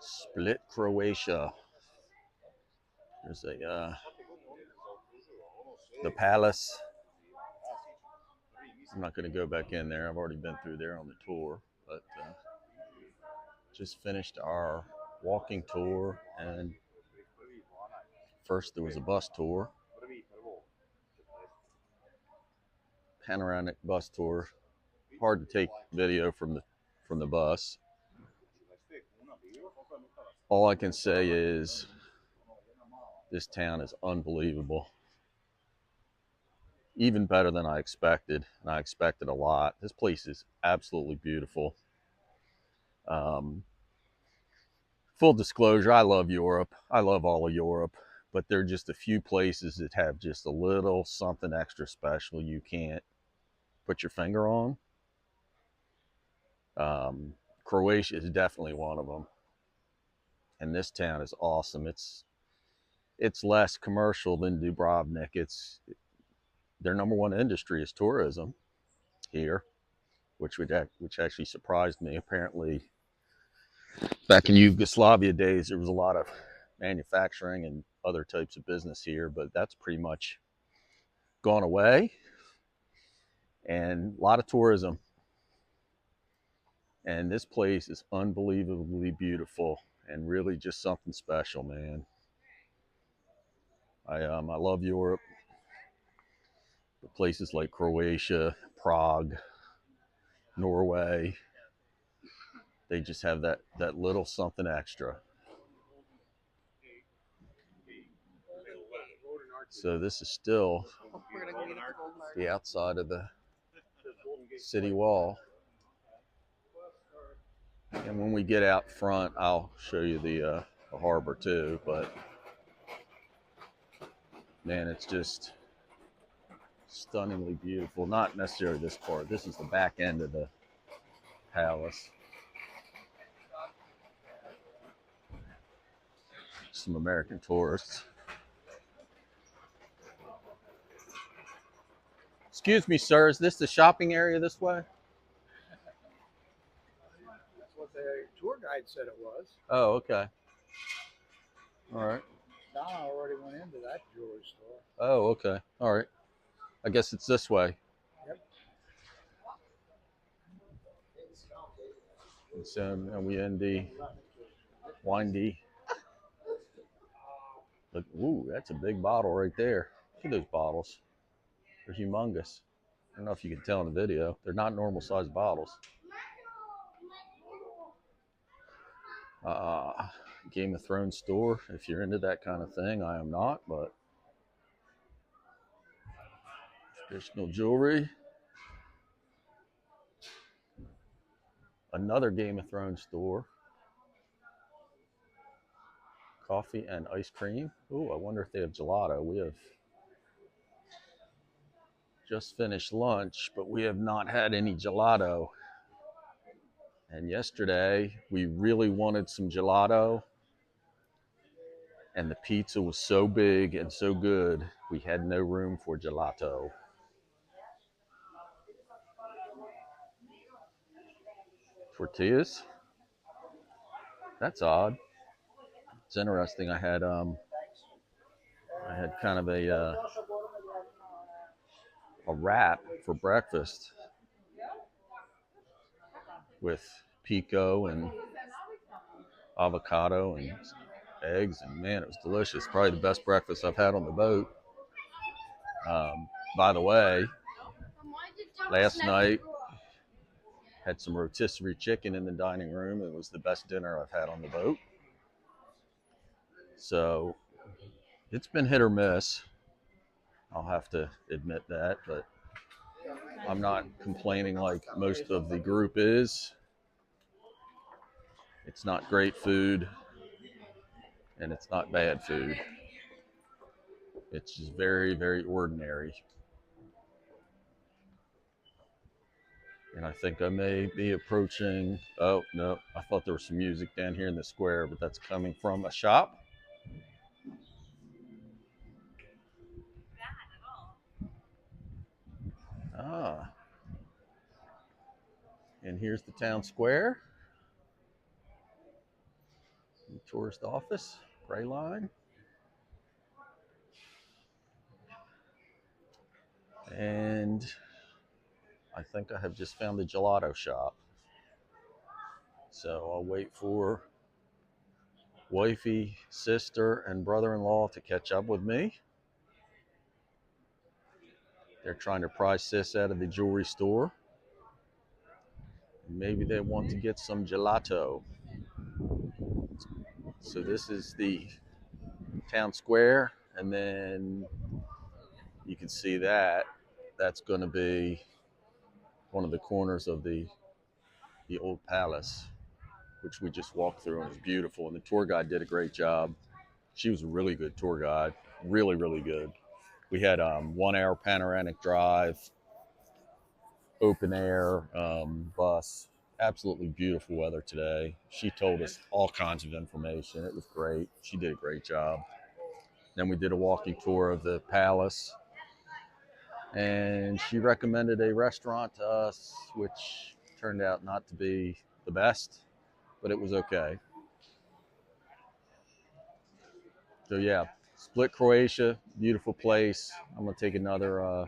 Split, Croatia. There's the palace. I'm not going to go back in there. I've already been through there on the tour, but just finished our walking tour, and first there was a bus tour, panoramic bus tour. Hard to take video from the bus. All I can say is this town is unbelievable. Even better than I expected, and I expected a lot. This place is absolutely beautiful. Full disclosure, I love Europe. I love all of Europe, but there are just a few places that have just a little something extra special you can't put your finger on. Croatia is definitely one of them, and this town is awesome. It's less commercial than Dubrovnik. It's their number one industry is tourism here, which actually surprised me. Apparently, back in Yugoslavia days, there was a lot of manufacturing and other types of business here, but that's pretty much gone away, and a lot of tourism. And this place is unbelievably beautiful and really just something special, man. I love Europe. The places like Croatia, Prague, Norway, they just have that little something extra. So this is still the outside of the city wall. And when we get out front, I'll show you the harbor too. But man, it's just stunningly beautiful. Not necessarily this part. This is the back end of the palace. Some American tourists. Excuse me, sir. Is this the shopping area this way? That's what the tour guide said it was. Oh, okay. All right. Donna already went into that jewelry store. Oh, okay. All right. I guess it's this way. Yep. And so and we in the windy. Look, ooh, that's a big bottle right there. Look at those bottles. They're humongous. I don't know if you can tell in the video. They're not normal sized bottles. Game of Thrones store. If you're into that kind of thing, I am not, but traditional jewelry. Another Game of Thrones store. Coffee and ice cream. Ooh, I wonder if they have gelato. We have just finished lunch, but we have not had any gelato. And yesterday, we really wanted some gelato. And the pizza was so big and so good, we had no room for gelato. Tortillas? That's odd. It's interesting. I had kind of a wrap for breakfast with pico and avocado and eggs, and man, it was delicious. Probably the best breakfast I've had on the boat. By the way, last night had some rotisserie chicken in the dining room. It was the best dinner I've had on the boat. So it's been hit or miss. I'll have to admit that, but I'm not complaining like most of the group is. It's not great food, and it's not bad food. It's just very, very ordinary. And I think I may be approaching, oh no, I thought there was some music down here in the square, but that's coming from a shop. Ah, and here's the town square. tourist office, gray line. And I think I have just found the gelato shop. So I'll wait for wifey, sister, and brother-in-law to catch up with me. They're trying to pry sis out of the jewelry store. Maybe they want to get some gelato. So this is the town square, and then you can see that. That's going to be one of the corners of the old palace, which we just walked through, and it's beautiful. And the tour guide did a great job. She was a really good tour guide, really, really good. We had 1 hour panoramic drive, open air bus. Absolutely beautiful weather today. She told us all kinds of information. It was great. She did a great job. Then we did a walking tour of the palace, and she recommended a restaurant to us, which turned out not to be the best, but it was okay. So yeah, Split, Croatia, beautiful place. I'm gonna take another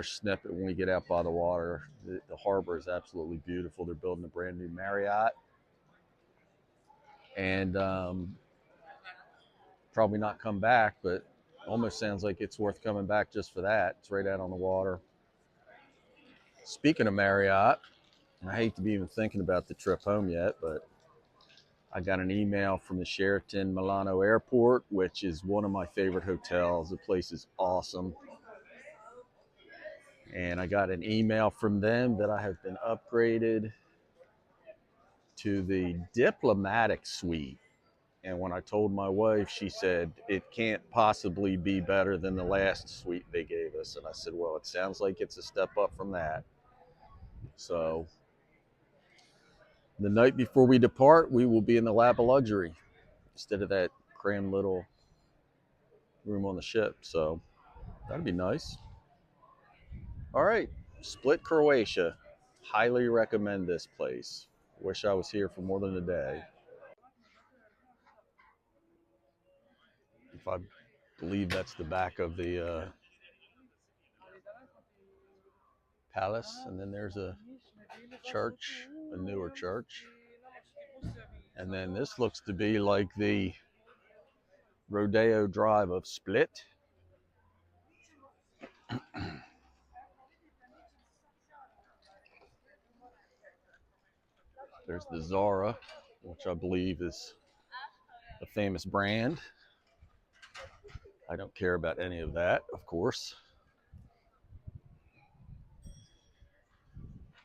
snippet when we get out by the water. The harbor is absolutely beautiful. They're building a brand new Marriott, and probably not come back, but almost sounds like it's worth coming back just for that. It's right out on the water. Speaking of Marriott, I hate to be even thinking about the trip home yet, but I got an email from the Sheraton Milano Airport, which is one of my favorite hotels. The place is awesome. And I got an email from them that I have been upgraded to the diplomatic suite. And when I told my wife, she said, it can't possibly be better than the last suite they gave us. And I said, well, it sounds like it's a step up from that. So the night before we depart, we will be in the lap of luxury instead of that crammed little room on the ship. So that'd be nice. All right, Split, Croatia. Highly recommend this place. Wish I was here for more than a day. If I believe that's the back of the palace, and then there's a church, a newer church. And then this looks to be like the Rodeo Drive of Split. There's the Zara, which I believe is a famous brand. I don't care about any of that, of course.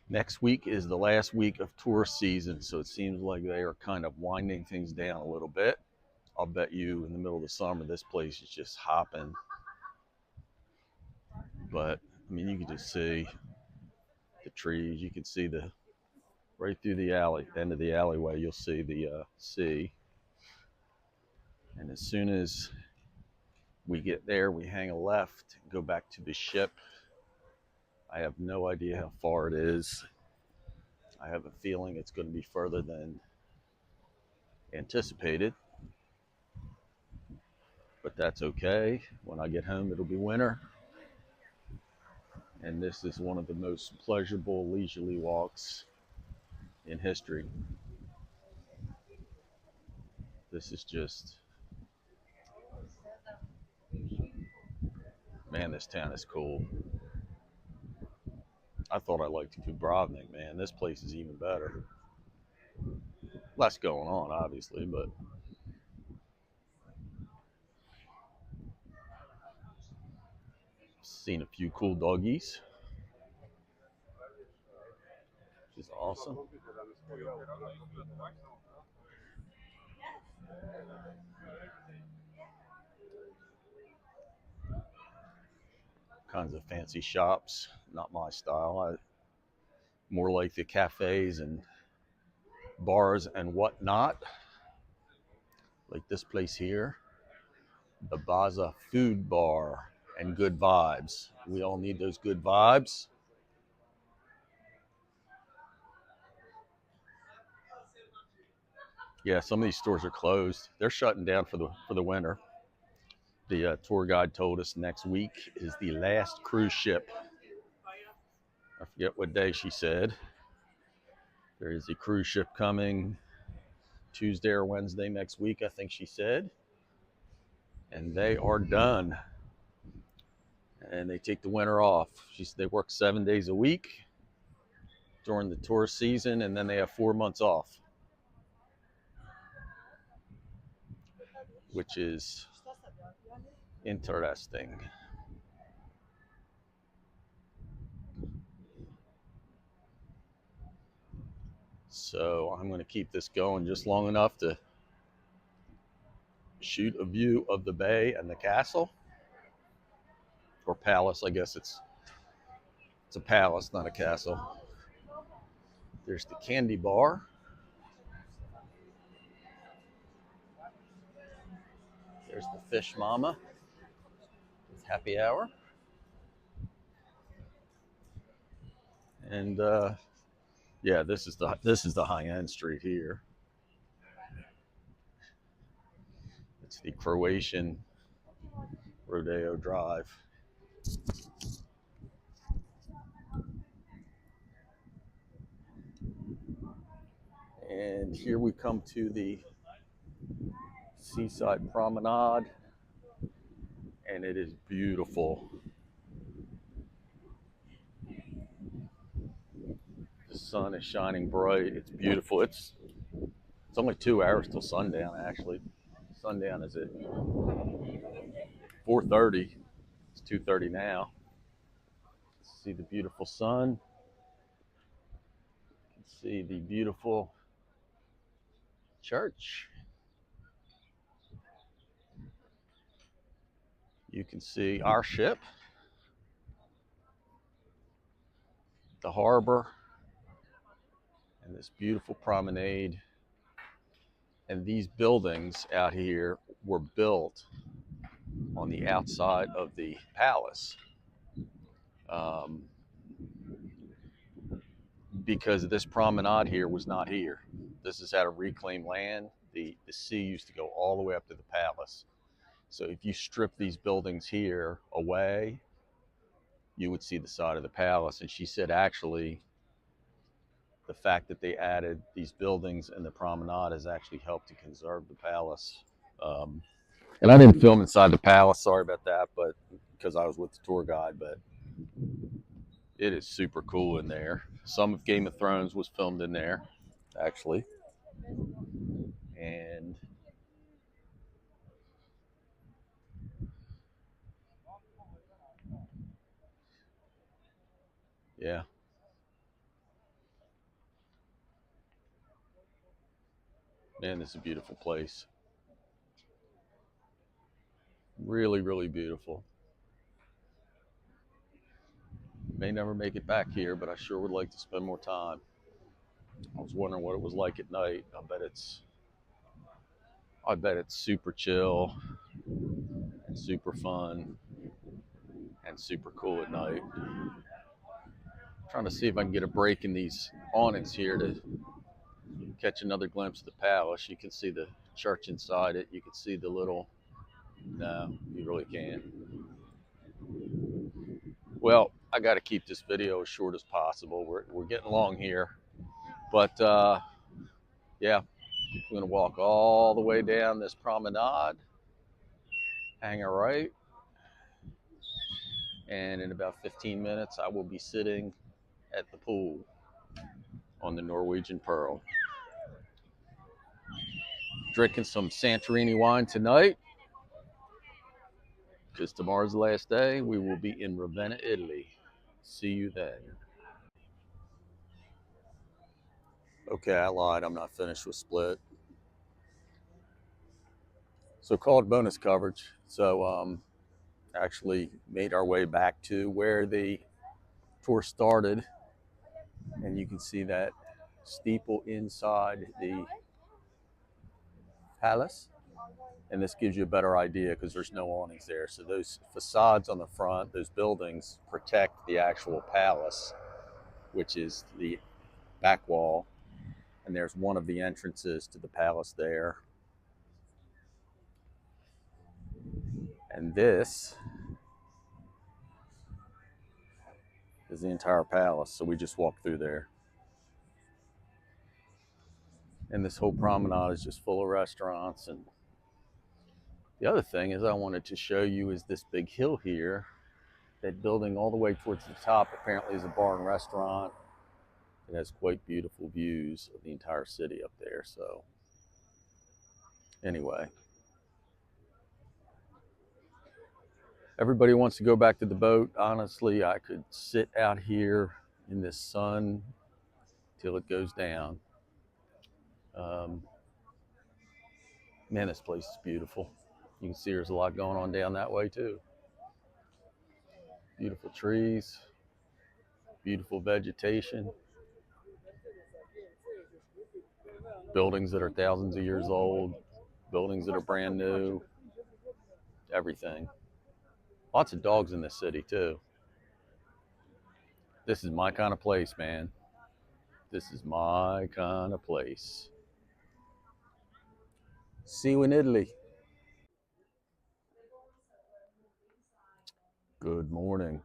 Next week is the last week of tourist season, so it seems like they are kind of winding things down a little bit. I'll bet you in the middle of the summer, this place is just hopping. But, I mean, you can just see the trees. You can see the right through the alley, end of the alleyway, you'll see the sea. And as soon as we get there, we hang a left and go back to the ship. I have no idea how far it is. I have a feeling it's going to be further than anticipated, but that's okay. When I get home, it'll be winter. And this is one of the most pleasurable leisurely walks in history. This is just, man, this town is cool. I thought I liked Dubrovnik, man. This place is even better. Less going on, obviously, but seen a few cool doggies, which is awesome. Kinds of fancy shops, not my style. More like the cafes and bars and whatnot, like this place here, the Baza Food Bar and Good Vibes. We all need those good vibes. Yeah, some of these stores are closed. They're shutting down for the winter. The tour guide told us next week is the last cruise ship. I forget what day she said. There is a cruise ship coming Tuesday or Wednesday next week, I think she said. And they are done. And they take the winter off. She said they work 7 days a week during the tourist season, and then they have 4 months off, which is interesting. So I'm going to keep this going just long enough to shoot a view of the bay and the castle, or palace. I guess it's a palace, not a castle. There's the candy bar. There's the fish mama with happy hour. And yeah, this is the high end street here. It's the Croatian Rodeo Drive. And here we come to the seaside promenade, and it is beautiful. The sun is shining bright. It's beautiful. It's only 2 hours till sundown, actually. Sundown is at 4:30. It's 2:30 now. See the beautiful sun. You can see the beautiful church. You can see our ship, the harbor, and this beautiful promenade. And these buildings out here were built on the outside of the palace, um, because this promenade here was not here. This is out of reclaimed land. The sea used to go all the way up to the palace. So if you strip these buildings here away, you would see the side of the palace. And she said actually the fact that they added these buildings and the promenade has actually helped to conserve the palace. And I didn't film inside the palace, sorry about that, but because I was with the tour guide, but it is super cool in there. Some of Game of Thrones was filmed in there, actually. And yeah, man, this is a beautiful place. Really, really beautiful. May never make it back here, but I sure would like to spend more time. I was wondering what it was like at night. I bet it's super chill and super fun and super cool at night. I'm trying to see if I can get a break in these awnings here to catch another glimpse of the palace. You can see the church inside it. You can see the little, no, you really can't. Well, I got to keep this video as short as possible. We're getting long here, but yeah, I'm gonna walk all the way down this promenade, hang a right, and in about 15 minutes, I will be sitting at the pool on the Norwegian Pearl, drinking some Santorini wine tonight, because tomorrow's the last day. We will be in Ravenna, Italy. See you then. Okay, I lied. I'm not finished with Split. So called bonus coverage. So actually made our way back to where the tour started, and you can see that steeple inside the palace. And this gives you a better idea because there's no awnings there. So those facades on the front, those buildings protect the actual palace, which is the back wall. And there's one of the entrances to the palace there. And this is the entire palace. So we just walked through there. And this whole promenade is just full of restaurants. And the other thing is I wanted to show you is this big hill here. That building all the way towards the top apparently is a bar and restaurant. It has quite beautiful views of the entire city up there. So anyway, everybody wants to go back to the boat. Honestly, I could sit out here in this sun till it goes down. Man, this place is beautiful. You can see there's a lot going on down that way too. Beautiful trees, beautiful vegetation, buildings that are thousands of years old, buildings that are brand new, everything. Lots of dogs in this city too. This is my kind of place, man. This is my kind of place. See you in Italy. Good morning.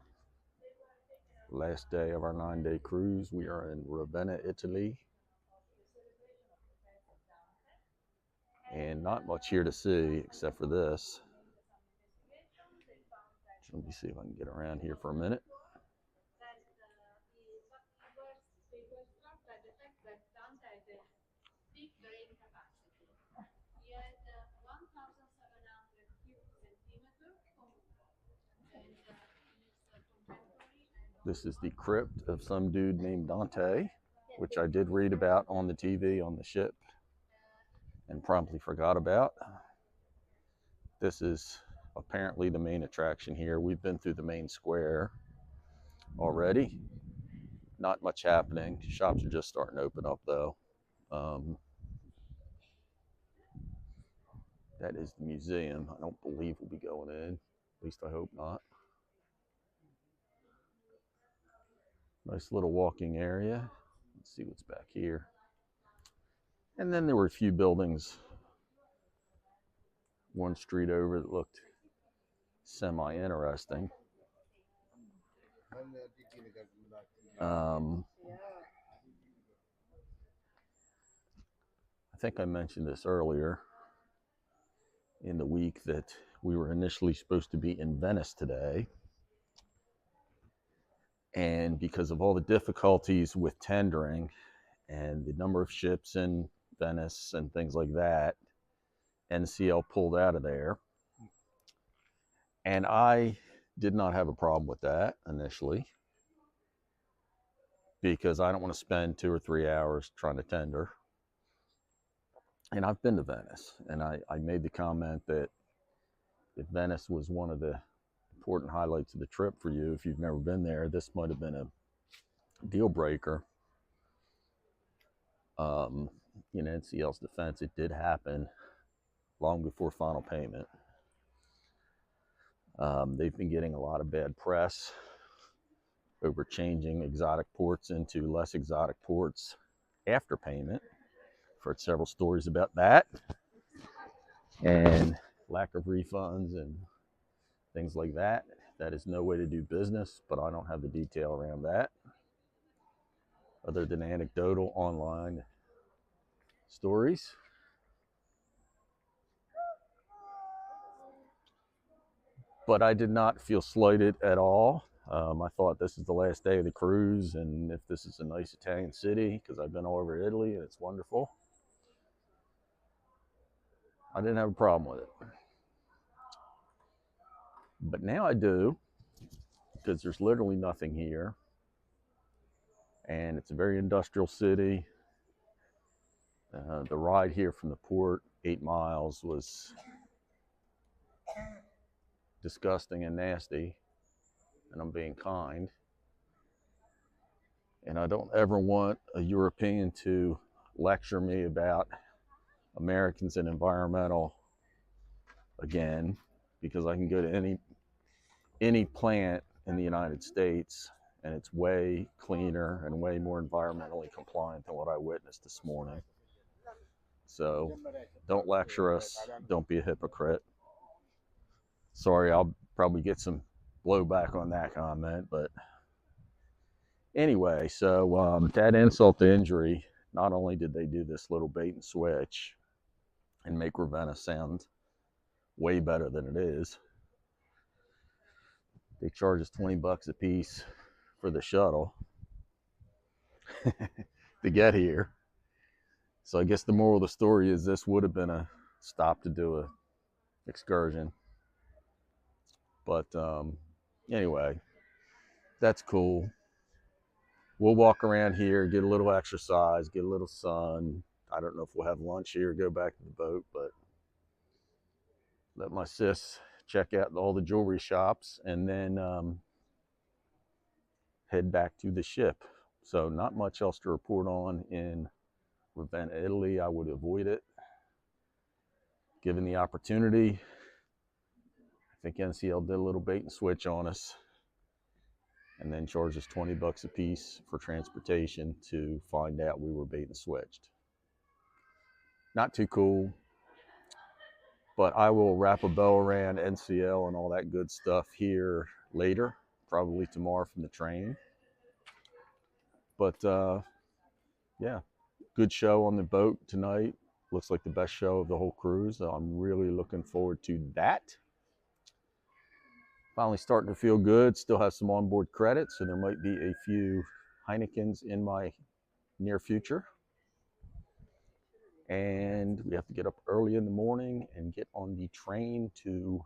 Last day of our 9-day cruise. We are in Ravenna, Italy. And not much here to see except for this. Let me see if I can get around here for a minute. This is the crypt of some dude named Dante, which I did read about on the TV on the ship and promptly forgot about. This is apparently the main attraction here. We've been through the main square already. Not much happening. Shops are just starting to open up though. That is the museum. I don't believe we'll be going in. At least I hope not. Nice little walking area. Let's see what's back here. And then there were a few buildings one street over that looked semi-interesting. I think I mentioned this earlier in the week that we were initially supposed to be in Venice today. And because of all the difficulties with tendering and the number of ships in Venice and things like that, NCL pulled out of there. And I did not have a problem with that initially because I don't want to spend 2 or 3 hours trying to tender. And I've been to Venice, and I made the comment that if Venice was one of the important highlights of the trip for you, if you've never been there, this might have been a deal breaker. In NCL's defense, it did happen long before final payment. They've been getting a lot of bad press over changing exotic ports into less exotic ports after payment. I've heard several stories about that and lack of refunds and things like that. That is no way to do business, but I don't have the detail around that other than anecdotal online stories. But I did not feel slighted at all. I thought this is the last day of the cruise, and if this is a nice Italian city, because I've been all over Italy and it's wonderful, I didn't have a problem with it. But now I do, because there's literally nothing here, and it's a very industrial city. The ride here from the port, 8 miles, was disgusting and nasty, and I'm being kind. And I don't ever want a European to lecture me about Americans and environmental again, because I can go to any plant in the United States and it's way cleaner and way more environmentally compliant than what I witnessed this morning. So don't lecture us. Don't be a hypocrite. Sorry, I'll probably get some blowback on that comment, but anyway, so to add insult to injury, not only did they do this little bait and switch and make Ravenna sound way better than it is, they charge us $20 a piece for the shuttle to get here. So I guess the moral of the story is this would have been a stop to do a excursion. But anyway, that's cool. We'll walk around here, get a little exercise, get a little sun. I don't know if we'll have lunch here, go back to the boat, but let my sis check out all the jewelry shops and then head back to the ship. So not much else to report on in Ravenna, Italy. I would avoid it given the opportunity. I think NCL did a little bait and switch on us and then charged us $20 a piece for transportation to find out we were bait and switched. Not too cool, but I will wrap a bow around NCL and all that good stuff here later, probably tomorrow from the train. But yeah, good show on the boat tonight. Looks like the best show of the whole cruise. So I'm really looking forward to that. Finally starting to feel good. Still have some onboard credits, so there might be a few Heinekens in my near future. And we have to get up early in the morning and get on the train to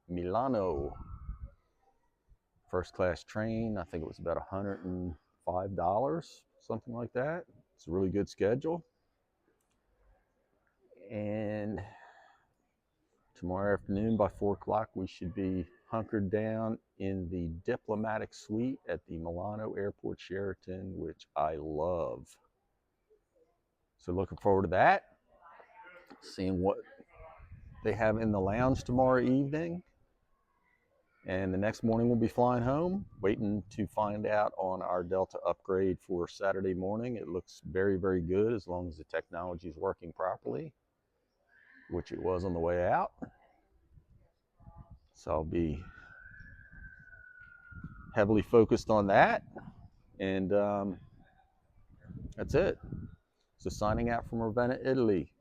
Milano. First class train. I think it was about $105, something like that. It's a really good schedule. And tomorrow afternoon by 4 o'clock, we should be hunkered down in the diplomatic suite at the Milano Airport Sheraton, which I love. So looking forward to that. Seeing what they have in the lounge tomorrow evening. And the next morning we'll be flying home, waiting to find out on our Delta upgrade for Saturday morning. It looks very, very good as long as the technology is working properly, which it was on the way out. So I'll be heavily focused on that. And that's it. So signing out from Ravenna, Italy.